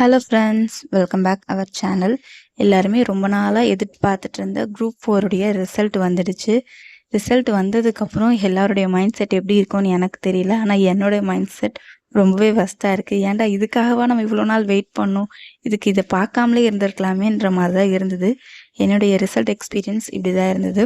Hello friends, welcome back our channel. எல்லாருமே ரொம்ப நாளாக எதிர்பார்த்துட்டு இருந்த குரூப் 4 ரிசல்ட் வந்துடுச்சு. ரிசல்ட் வந்ததுக்கப்புறம் எல்லாருடைய மைண்ட் செட் எப்படி இருக்கும்னு எனக்கு தெரியல. ஆனால் என்னுடைய மைண்ட் செட் ரொம்பவே வஸ்ட்டாக இருக்குது. ஏன்டா இதுக்காகவா நம்ம இவ்வளோ நாள் வெயிட் பண்ணோம், இதுக்கு இதை பார்க்காமலே இருந்திருக்கலாமேன்ற மாதிரி தான் இருந்தது. என்னுடைய ரிசல்ட் எக்ஸ்பீரியன்ஸ் இப்படி தான் இருந்தது.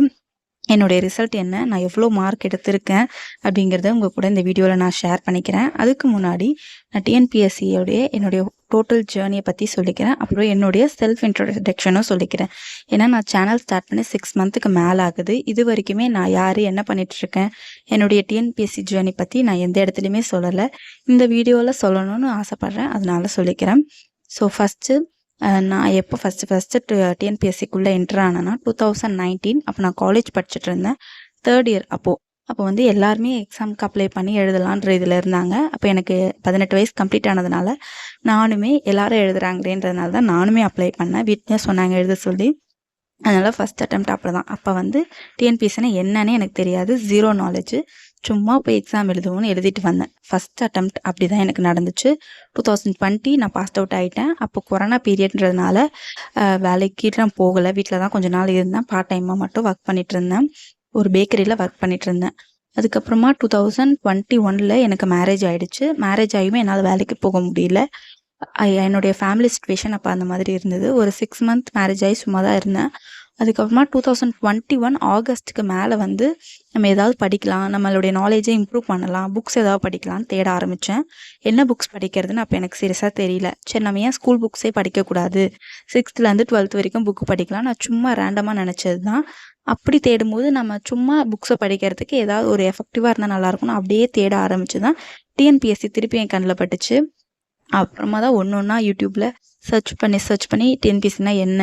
என்னுடைய ரிசல்ட் என்ன, நான் எவ்வளோ மார்க் எடுத்திருக்கேன் அப்படிங்கிறத உங்கள் கூட இந்த வீடியோவில் நான் ஷேர் பண்ணிக்கிறேன். அதுக்கு முன்னாடி நான் டிஎன்பிஎஸ்சியோடைய என்னுடைய டோட்டல் ஜேர்னியை பற்றி சொல்லிக்கிறேன். அப்புறம் என்னுடைய செல்ஃப் இன்ட்ரோடக்ஷனும் சொல்லிக்கிறேன். ஏன்னா நான் சேனல் ஸ்டார்ட் பண்ணி 6 மந்த்துக்கு மேலே ஆகுது. இது வரைக்குமே நான் யார், என்ன பண்ணிகிட்ருக்கேன், என்னுடைய டிஎன்பிஎஸ்சி ஜேர்னி பற்றி நான் எந்த இடத்துலையுமே சொல்லலை. இந்த வீடியோவில் சொல்லணும்னு ஆசைப்பட்றேன், அதனால சொல்லிக்கிறேன். ஸோ ஃபஸ்ட்டு நான் எப்போ ஃபஸ்ட்டு டிஎன்பிஎஸ்சிக்குள்ளே என்ட்ரு ஆனேன்னா 2019. அப்போ நான் காலேஜ் படிச்சுட்டு இருந்தேன், 3rd இயர். அப்போ வந்து எல்லாருமே எக்ஸாமுக்கு அப்ளை பண்ணி எழுதலான்ற இதில் இருந்தாங்க. அப்போ எனக்கு 18 வயசு கம்ப்ளீட் ஆனதுனால நானுமே எல்லாரும் எழுதுறாங்களேன்றதுனால தான் நானுமே அப்ளை பண்ணேன். வீட்டிலே சொன்னாங்க எழுத சொல்லி. அதனால் ஃபஸ்ட் அட்டெம்ப்ட் அப்படி தான். அப்போ வந்து டிஎன்பிஎஸ்சினா என்னன்னே எனக்கு தெரியாது, 0 நாலேஜு. சும்மா போய் எக்ஸாம் எழுதுவோன்னு எழுதிட்டு வந்தேன். ஃபஸ்ட் அட்டெம்ப்ட் அப்படி தான் எனக்கு நடந்துச்சு. 2020 நான் பாஸ்ட் அவுட் ஆகிட்டேன். அப்போ கொரோனா பீரியட்ன்றதுனால வேலைக்கு நான் போகலை, வீட்டில் தான் கொஞ்ச நாள் இருந்தேன். பார்ட் டைமாக மட்டும் ஒர்க் பண்ணிகிட்டு இருந்தேன். ஒரு பேக்கரியில் ஒர்க் பண்ணிகிட்டு இருந்தேன். அதுக்கப்புறமா 2021 எனக்கு மேரேஜ் ஆகிடுச்சு. மேரேஜ் ஆகியுமே என்னால் வேலைக்கு போக முடியல. என்னுடைய ஃபேமிலி சுச்சுவேஷன் அப்போ அந்த மாதிரி இருந்தது. ஒரு 6 மந்த் மேரேஜ் ஆகி சும்மா தான் இருந்தேன். அதுக்கப்புறமா 2021 ஆகஸ்ட்டுக்கு மேலே வந்து நம்ம ஏதாவது படிக்கலாம், நம்மளுடைய நாலேஜை இம்ப்ரூவ் பண்ணலாம், புக்ஸ் ஏதாவது படிக்கலாம்னு தேட ஆரம்பித்தேன். என்ன புக்ஸ் படிக்கிறதுன்னு அப்போ எனக்கு சீரியஸாக தெரியல. சரி, நம்ம ஏன் ஸ்கூல் புக்ஸே படிக்கக்கூடாது, 6th-12th வரைக்கும் புக்கு படிக்கலாம், நான் சும்மா ரேண்டமாக நினச்சது தான். அப்படி தேடும்போது நம்ம சும்மா புக்ஸை படிக்கிறதுக்கு ஏதாவது ஒரு எஃபெக்டிவாக இருந்தால் நல்லாயிருக்கும்னு அப்படியே தேட ஆரம்பிச்சு தான் டிஎன்பிஎஸ்சி திருப்பி என் கண்ணில் பட்டுச்சு. அப்புறமா தான் ஒன்று யூடியூப்பில் சர்ச் பண்ணி டிஎன்பிஎஸ்சினா என்ன,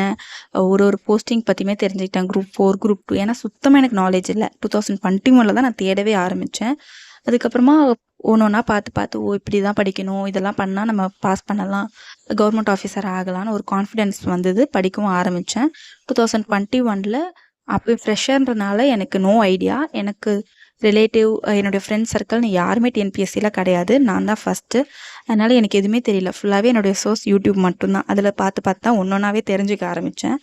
ஒரு போஸ்டிங் பற்றியுமே தெரிஞ்சுக்கிட்டேன். Group 4, group 2. ஏன்னா சுத்தமாக எனக்கு நாலேஜ் இல்லை. 2021 தான் நான் தேடவே ஆரம்பித்தேன். அதுக்கப்புறமா ஒன்றா பார்த்து இப்படி தான் படிக்கணும், இதெல்லாம் பண்ணால் நம்ம பாஸ் பண்ணலாம், கவர்மெண்ட் ஆஃபீஸர் ஆகலான்னு ஒரு கான்ஃபிடென்ஸ் வந்தது. படிக்கவும் ஆரம்பித்தேன் 2021. அப்போ ஃப்ரெஷர்ன்றனால எனக்கு நோ ஐடியா. எனக்கு ரிலேட்டிவ், என்னுடைய ஃப்ரெண்ட்ஸ் சர்க்கிள்னு யாருமே டிஎன்பிஎஸ்சியில் கிடையாது. நான் தான் ஃபஸ்ட்டு. அதனால் எனக்கு எதுவுமே தெரியல. ஃபுல்லாகவே என்னுடைய சோர்ஸ் யூடியூப் மட்டும்தான். அதில் பார்த்து தான் ஒன்றொன்னாவே தெரிஞ்சுக்க ஆரம்பித்தேன்.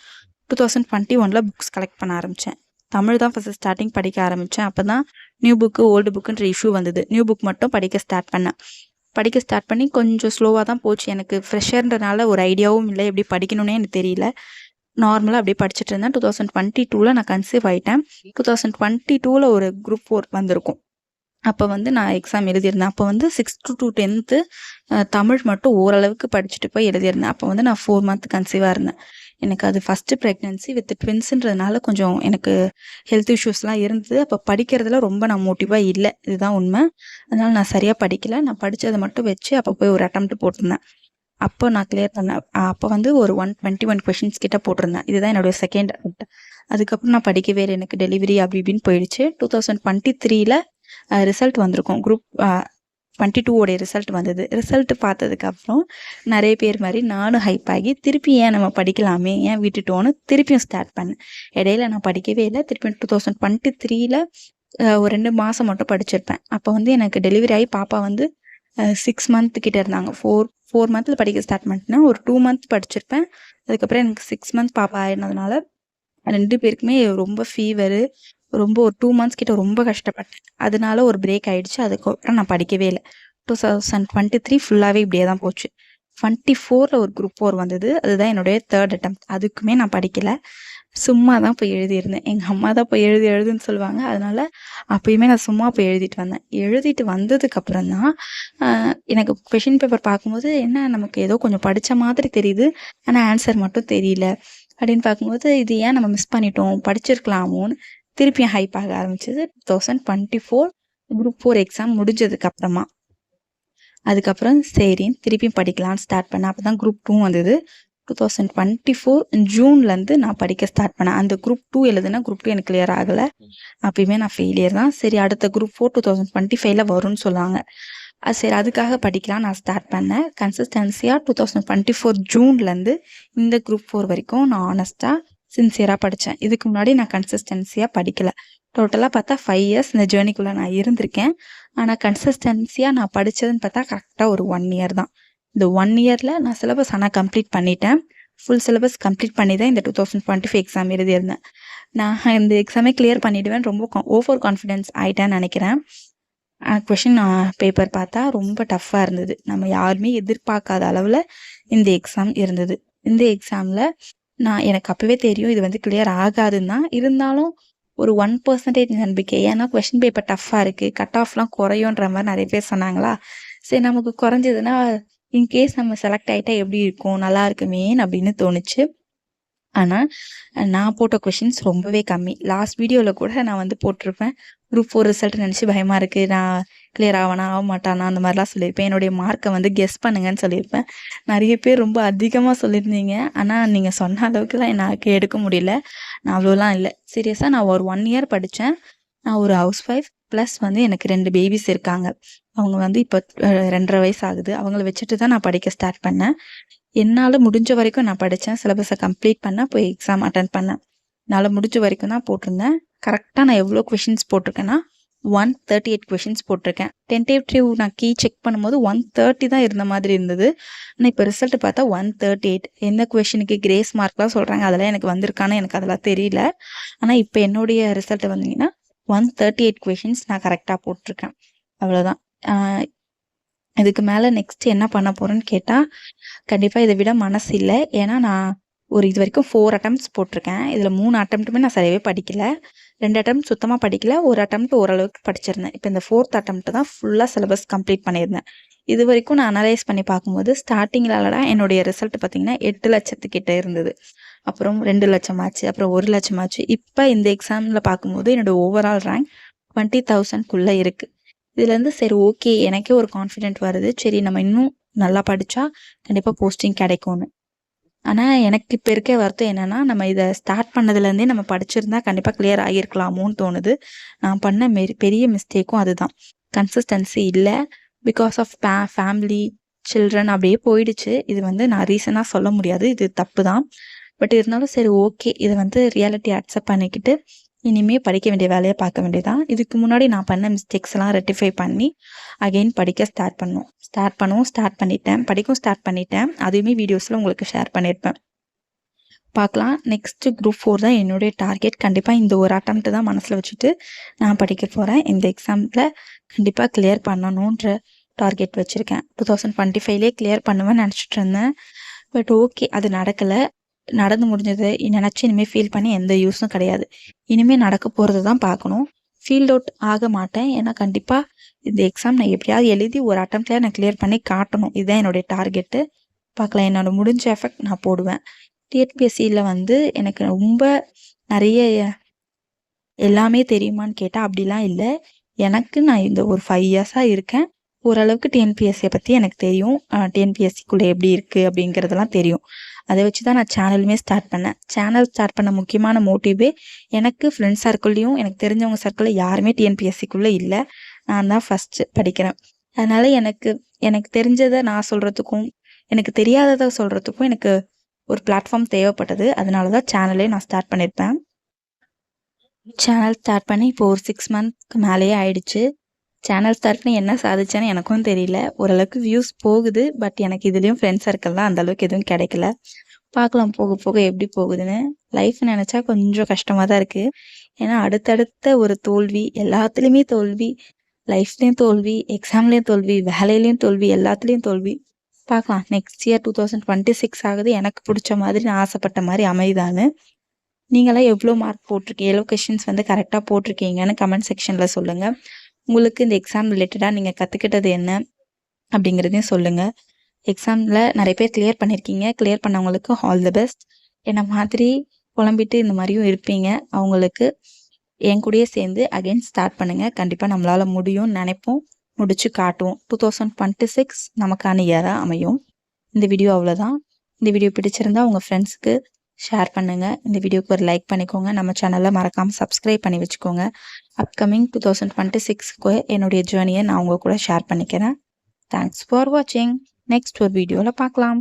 2021 புக்ஸ் கலெக்ட் பண்ண ஆரம்பித்தேன். தமிழ் தான் ஃபஸ்ட்டு ஸ்டார்டிங் படிக்க ஆரம்பித்தேன். அப்போ தான் நியூ புக்கு ஓல்டு புக்குன்ற இஷ்யூ வந்தது. நியூ புக் மட்டும் படிக்க ஸ்டார்ட் பண்ணி கொஞ்சம் ஸ்லோவாக தான் போச்சு. எனக்கு ஃப்ரெஷர்ன்றனால ஒரு ஐடியாவும் இல்லை, எப்படி படிக்கணுன்னே எனக்கு தெரியல. நார்மலாக அப்படியே படிச்சுட்டு இருந்தேன். 2022 நான் கன்சீவ் ஆகிட்டேன். 2022 ஒரு குரூப் 4 வந்திருக்கும். அப்போ வந்து நான் எக்ஸாம் எழுதியிருந்தேன். அப்போ வந்து 6th to 10th தமிழ் மட்டும் ஓரளவுக்கு படிச்சுட்டு போய் எழுதியிருந்தேன். அப்போ வந்து நான் 4 மந்த் கன்சீவாக இருந்தேன். எனக்கு அது ஃபஸ்ட்டு ப்ரெக்னென்சி வித் ட்வின்ஸுன்றதுனால கொஞ்சம் எனக்கு ஹெல்த் இஷ்யூஸ்லாம் இருந்தது. அப்போ படிக்கிறதுல ரொம்ப நான் மோட்டிவாக இல்லை, இதுதான் உண்மை. அதனால் நான் சரியாக படிக்கலை. நான் படித்ததை மட்டும் வச்சு அப்போ போய் ஒரு அட்டெம்ப்ட் போட்டிருந்தேன். அப்போ நான் கிளியர் பண்ணேன். அப்போ வந்து ஒரு 121 கொஷின்ஸ் கிட்ட போட்டிருந்தேன். இதுதான் என்னுடைய செகண்ட் அட்டெம்ப்ட். அதுக்கப்புறம் நான் படிக்கவே இல்லை. எனக்கு டெலிவரி அப்படி இப்படின்னு போயிடுச்சு. 2023 ரிசல்ட் வந்திருக்கும். குரூப் 22 ரிசல்ட் வந்தது. ரிசல்ட் பார்த்ததுக்கப்புறம் நிறைய பேர் மாதிரி நானும் ஹைப் ஆகி திருப்பி ஏன் நம்ம படிக்கலாமே, ஏன் விட்டுட்டோன்னு திருப்பியும் ஸ்டார்ட் பண்ணேன். இடையில நான் படிக்கவே இல்லை. திருப்பியும் 2023 ஒரு 2 மாதம் மட்டும் படிச்சிருப்பேன். அப்போ வந்து எனக்கு டெலிவரி ஆகி பாப்பா வந்து 6 மந்த் கிட்ட இருந்தாங்க. 4 மந்த்தில் படிக்க ஸ்டார்ட் பண்ணிட்டேன்னா ஒரு 2 மந்த் படிச்சிருப்பேன். அதுக்கப்புறம் எனக்கு 6 மந்த் பாப்பா ஆயிடுனதுனால 2 பேருக்குமே ரொம்ப ஃபீவரு, ரொம்ப ஒரு 2 மந்த்ஸ் கிட்ட ரொம்ப கஷ்டப்பட்டேன். அதனால ஒரு பிரேக் ஆகிடுச்சு. அதுக்கப்புறம் நான் படிக்கவே இல்லை. 2023 ஃபுல்லாகவே இப்படியே தான் போச்சு. 24 ஒரு குரூப் 4 வந்தது. அதுதான் என்னுடைய 3rd அட்டெம்ப்ட். அதுக்குமே நான் படிக்கலை, சும்மா தான் போய் எழுதியிருந்தேன். எங்கள் அம்மா தான் போய் எழுதுன்னு சொல்லுவாங்க. அதனால் அப்போயுமே நான் சும்மா போய் எழுதிட்டு வந்தேன். எழுதிட்டு வந்ததுக்கப்புறம் தான் எனக்கு கொஷின் பேப்பர் பார்க்கும்போது என்ன, நமக்கு ஏதோ கொஞ்சம் படித்த மாதிரி தெரியுது, ஆனால் ஆன்சர் மட்டும் தெரியல அப்படின்னு பார்க்கும்போது இது ஏன் நம்ம மிஸ் பண்ணிட்டோம், படிச்சிருக்கலாமோன்னு திருப்பியும் ஹைப் ஆக ஆரம்பிச்சது. 2024 குரூப் 4 எக்ஸாம் முடிஞ்சதுக்கப்புறமா அதுக்கப்புறம் சரின்னு திருப்பியும் படிக்கலான்னு ஸ்டார்ட் பண்ணேன். அப்போ தான் குரூப் 2 வந்தது. 2024 ஜூன்லேருந்து நான் படிக்க ஸ்டார்ட் பண்ணேன். அந்த குரூப் 2 எழுதுனா குரூப் 2 எனக்கு கிளியர் ஆகலை. அப்பயுமே நான் ஃபெயிலியர் தான். சரி, அடுத்த குரூப் 4 2025 வரும்னு சொன்னாங்க. சரி, அதுக்காக படிக்கலாம் நான் ஸ்டார்ட் பண்ணேன். கன்சிஸ்டன்சியாக 2024 ஜூன்லேருந்து இந்த குரூப் 4 வரைக்கும் நான் ஆனஸ்ட்டாக சின்சியராக படித்தேன். இதுக்கு முன்னாடி நான் கன்சிஸ்டன்சியாக படிக்கலை. டோட்டலாக பார்த்தா 5 இயர்ஸ் இந்த ஜேர்னிக்குள்ளே நான் இருந்திருக்கேன். ஆனால் கன்சிஸ்டன்சியாக நான் படித்ததுன்னு பார்த்தா கரெக்டாக ஒரு 1 இயர் தான். இந்த 1 இயரில் நான் சிலபஸ் ஆனால் கம்ப்ளீட் பண்ணிட்டேன். ஃபுல் சிலபஸ் கம்ப்ளீட் பண்ணி தான் இந்த 2025 எக்ஸாம் எழுதியிருந்தேன். நான் இந்த எக்ஸாமே கிளியர் பண்ணிவிடுவேன். ரொம்ப ஓவர் கான்ஃபிடென்ஸ் ஆகிட்டேன்னு நினைக்கிறேன். கொஷின் பேப்பர் பார்த்தா ரொம்ப டஃப்பாக இருந்தது. நம்ம யாருமே எதிர்பார்க்காத அளவில் இந்த எக்ஸாம் இருந்தது. இந்த எக்ஸாமில் எனக்கு அப்போவே தெரியும் இது வந்து கிளியர் ஆகாதுன்னு தான். இருந்தாலும் ஒரு 1% நம்பிக்கை. ஏன்னா கொஷின் பேப்பர் டஃப்பாக இருக்குது, கட் ஆஃப்லாம் குறையுன்ற மாதிரி நிறைய பேர் சொன்னாங்களா. சரி, நமக்கு குறைஞ்சதுன்னா இன்கேஸ் நம்ம செலக்ட் ஆகிட்டா எப்படி இருக்கும், நல்லா இருக்குமேன்னு அப்படின்னு தோணுச்சு. ஆனால் நான் போட்ட கொஷின்ஸ் ரொம்பவே கம்மி. லாஸ்ட் வீடியோவில் கூட நான் வந்து போட்டிருப்பேன், குரூப் 4 ரிசல்ட் நினச்சி பயமாக இருக்குது, நான் கிளியர் ஆக மாட்டானா அந்த மாதிரிலாம் சொல்லியிருப்பேன். என்னுடைய மார்க்கை வந்து கெஸ் பண்ணுங்கன்னு சொல்லியிருப்பேன். நிறைய பேர் ரொம்ப அதிகமாக சொல்லியிருந்தீங்க. ஆனால் நீங்கள் சொன்ன அளவுக்குலாம் எனக்கு எடுக்க முடியல. நான் அவ்வளோலாம் இல்லை. சீரியஸாக நான் ஒரு 1 இயர் படித்தேன். நான் ஒரு ஹவுஸ் ஒய்ஃப் ப்ளஸ் வந்து எனக்கு 2 பேபிஸ் இருக்காங்க. அவங்க வந்து இப்போ 2.5 வயசு ஆகுது. அவங்கள வச்சுட்டு தான் நான் படிக்க ஸ்டார்ட் பண்ணேன். என்னால் முடிஞ்ச வரைக்கும் நான் படித்தேன். சிலபஸை கம்ப்ளீட் பண்ணேன், போய் எக்ஸாம் அட்டன் பண்ணேன். என்னால் முடிஞ்ச வரைக்கும் தான் போட்டிருந்தேன். கரெக்டாக நான் எவ்வளோ கொஷின்ஸ் போட்டிருக்கேன்னா 138 கொஷின்ஸ் போட்டிருக்கேன். டென்டேட்டிவ் நான் கீ செக் பண்ணும்போது 130 தான் இருந்த மாதிரி இருந்தது. ஆனால் இப்போ ரிசல்ட் பார்த்தா 138. எந்த கொஷினுக்கு கிரேஸ் மார்க்லாம் சொல்கிறாங்க, அதெல்லாம் எனக்கு வந்திருக்கான்னு எனக்கு அதெல்லாம் தெரியல. ஆனால் இப்போ என்னுடைய ரிசல்ட் வந்தீங்கன்னா 138 கொஷின்ஸ் நான் கரெக்டாக போட்டிருக்கேன். அவ்வளோதான். இதுக்கு மேலே நெக்ஸ்ட் என்ன பண்ண போகிறேன்னு கேட்டால் கண்டிப்பாக இதை விட மனசு இல்லை. ஏன்னா நான் இது வரைக்கும் 4 அட்டம்ப்ட்ஸ் போட்டிருக்கேன். இதில் 3 அட்டம்ப்ட்டுமே நான் சரியாகவே படிக்கல. 2 அட்டம்ப்ட் சுத்தமாக படிக்கல, ஒரு அட்டம்ப்ட் ஓரளவுக்கு படிச்சிருந்தேன். இப்போ இந்த 4th அட்டம்ப்ட் தான் ஃபுல்லாக சிலபஸ் கம்ப்ளீட் பண்ணியிருந்தேன். இது வரைக்கும் நான் அனலைஸ் பண்ணி பார்க்கும்போது ஸ்டார்டிங்கில் என்னுடைய ரிசல்ட் பார்த்திங்கன்னா 8 லட்சத்துக்கிட்ட இருந்தது. அப்புறம் 2 லட்சம் ஆச்சு, அப்புறம் 1 லட்சம் ஆச்சு. இப்போ இந்த எக்ஸாமில் பார்க்கும்போது என்னோடய ஓவரால் ரேங்க் 20,000க்குள்ளே இருக்குது. இதுலேருந்து சரி ஓகே, எனக்கே ஒரு கான்ஃபிடென்ட் வருது. சரி, நம்ம இன்னும் நல்லா படித்தா கண்டிப்பாக போஸ்டிங் கிடைக்கும்னு. ஆனால் எனக்கு இப்போ இருக்க வருத்தம் என்னென்னா, நம்ம இதை ஸ்டார்ட் பண்ணதுலேருந்தே நம்ம படிச்சிருந்தா கண்டிப்பாக கிளியர் ஆகியிருக்கலாமோன்னு தோணுது. நான் பண்ண பெரிய மிஸ்டேக்கும் அதுதான். கன்சிஸ்டன்சி இல்லை. பிகாஸ் ஆஃப் ஃபேமிலி, சில்ட்ரன் அப்படியே போயிடுச்சு. இது வந்து நான் ரீசனாக சொல்ல முடியாது, இது தப்பு தான். பட் இருந்தாலும் சரி ஓகே, இதை வந்து ரியாலிட்டி அக்செப்ட் பண்ணிக்கிட்டு இனிமேல் படிக்க வேண்டிய வேலையை பார்க்க வேண்டியதான். இதுக்கு முன்னாடி நான் பண்ண மிஸ்டேக்ஸ்லாம் ரெக்டிஃபை பண்ணி அகெயின் படிக்க ஸ்டார்ட் பண்ணிட்டேன். படிக்கவும் ஸ்டார்ட் பண்ணிட்டேன். அதுவுமே வீடியோஸில் உங்களுக்கு ஷேர் பண்ணியிருப்பேன். பார்க்கலாம். நெக்ஸ்ட்டு குரூப் 4 தான் என்னுடைய டார்கெட். கண்டிப்பாக இந்த ஒரு அட்டம்ப்ட் தான் மனசில் வச்சுட்டு நான் படிக்க போகிறேன். இந்த எக்ஸாமில் கண்டிப்பாக கிளியர் பண்ணணுன்ற டார்கெட் வச்சுருக்கேன். 2025லே கிளியர் பண்ணுவேன்னு நினச்சிட்டு இருந்தேன். பட் ஓகே, அது நடக்கலை. நடந்து முடிஞ்சது நினச்சி இனிமேல் ஃபீல் பண்ணி எந்த யூஸும் கிடையாது. இனிமேல் நடக்க போகிறது தான் பார்க்கணும். ஃபீல்ட் அவுட் ஆக மாட்டேன். ஏன்னா கண்டிப்பாக இந்த எக்ஸாம் நான் எப்படியாவது எழுதி ஒரு அட்டம்ப்ட்லேயே நான் கிளியர் பண்ணி காட்டணும். இதுதான் என்னுடைய டார்கெட்டு. பார்க்கலாம், என்னோட முடிஞ்ச எஃபெக்ட் நான் போடுவேன். டிஎன்பிஎஸ்சியில் வந்து எனக்கு ரொம்ப நிறைய எல்லாமே தெரியுமான்னு கேட்டால் அப்படிலாம் இல்லை. நான் இந்த ஒரு 5 இயர்ஸாக இருக்கேன். ஓரளவுக்கு டிஎன்பிஎஸ்சியை பற்றி எனக்கு தெரியும். டிஎன்பிஎஸ்சிக்குள்ளே எப்படி இருக்குது அப்படிங்கிறதெல்லாம் தெரியும். அதை வச்சு தான் நான் சேனலுமே ஸ்டார்ட் பண்ணேன். சேனல் ஸ்டார்ட் பண்ண முக்கியமான மோட்டிவே எனக்கு ஃப்ரெண்ட்ஸ் சர்க்கிள்லையும் எனக்கு தெரிஞ்சவங்க சர்க்கிளில் யாருமே டிஎன்பிஎஸ்சிக்குள்ளே இல்லை. நான் தான் ஃபஸ்ட்டு படிக்கிறேன். அதனால் எனக்கு தெரிஞ்சதை நான் சொல்கிறதுக்கும் எனக்கு தெரியாததை சொல்கிறதுக்கும் எனக்கு ஒரு பிளாட்ஃபார்ம் தேவைப்பட்டது. அதனால தான் சேனலே நான் ஸ்டார்ட் பண்ணியிருப்பேன். சேனல் ஸ்டார்ட் பண்ணி இப்போ ஒரு 6 மந்த்க்கு மேலேயே ஆயிடுச்சு. சேனல் ஸ்டார்ட் பண்ணி என்ன சாதிச்சேன்னு எனக்கும் தெரியல. ஓரளவுக்கு வியூஸ் போகுது. பட் எனக்கு இதுலேயும் ஃப்ரெண்ட்ஸ் சர்க்கிள்லாம் அந்தளவுக்கு எதுவும் கிடைக்கல. பார்க்கலாம் போக போக எப்படி போகுதுன்னு. லைஃப் நினச்சா கொஞ்சம் கஷ்டமாக தான் இருக்குது. ஏன்னா அடுத்தடுத்த ஒரு தோல்வி, எல்லாத்துலேயுமே தோல்வி, லைஃப்லேயும் தோல்வி, எக்ஸாம்லேயும் தோல்வி, வேலையிலையும் தோல்வி, எல்லாத்துலேயும் தோல்வி. பார்க்கலாம் நெக்ஸ்ட் இயர் 2026 ஆகுது. எனக்கு பிடிச்ச மாதிரி நான் ஆசைப்பட்ட மாதிரி அமைதான்னு. நீங்களாம் எவ்வளோ மார்க் போட்டிருக்கீங்க, எவ்வளோ கொஷின்ஸ் வந்து கரெக்டாக போட்டிருக்கீங்கன்னு கமெண்ட் செக்ஷனில் சொல்லுங்கள். உங்களுக்கு இந்த எக்ஸாம் ரிலேட்டடாக நீங்கள் கற்றுக்கிட்டது என்ன அப்படிங்கிறதையும் சொல்லுங்கள். எக்ஸாமில் நிறைய பேர் கிளியர் பண்ணியிருக்கீங்க. கிளியர் பண்ணவங்களுக்கு ஆல் தி பெஸ்ட். என்ன மாதிரி புலம்பிட்டு இந்த மாதிரியும் இருப்பீங்க. அவங்களுக்கு என் கூடயே சேர்ந்து அகைன் ஸ்டார்ட் பண்ணுங்கள். கண்டிப்பாக நம்மளால் முடியும்னு நினைப்போம், முடிச்சு காட்டுவோம். 2026 நமக்கான இயராக அமையும். இந்த வீடியோ அவ்வளோதான். இந்த வீடியோ பிடிச்சிருந்தா உங்கள் ஃப்ரெண்ட்ஸுக்கு ஷேர் பண்ணுங்கள். இந்த வீடியோக்கு ஒரு லைக் பண்ணிக்கோங்க. நம்ம சேனலில் மறக்காமல் சப்ஸ்கிரைப் பண்ணி வச்சுக்கோங்க. அப்கமிங் 2026க்கு என்னுடைய ஜேர்னியை நான் உங்கள் கூட ஷேர் பண்ணிக்கிறேன். தேங்க்ஸ் ஃபார் வாட்சிங். நெக்ஸ்ட் ஒரு வீடியோவில் பார்க்கலாம்.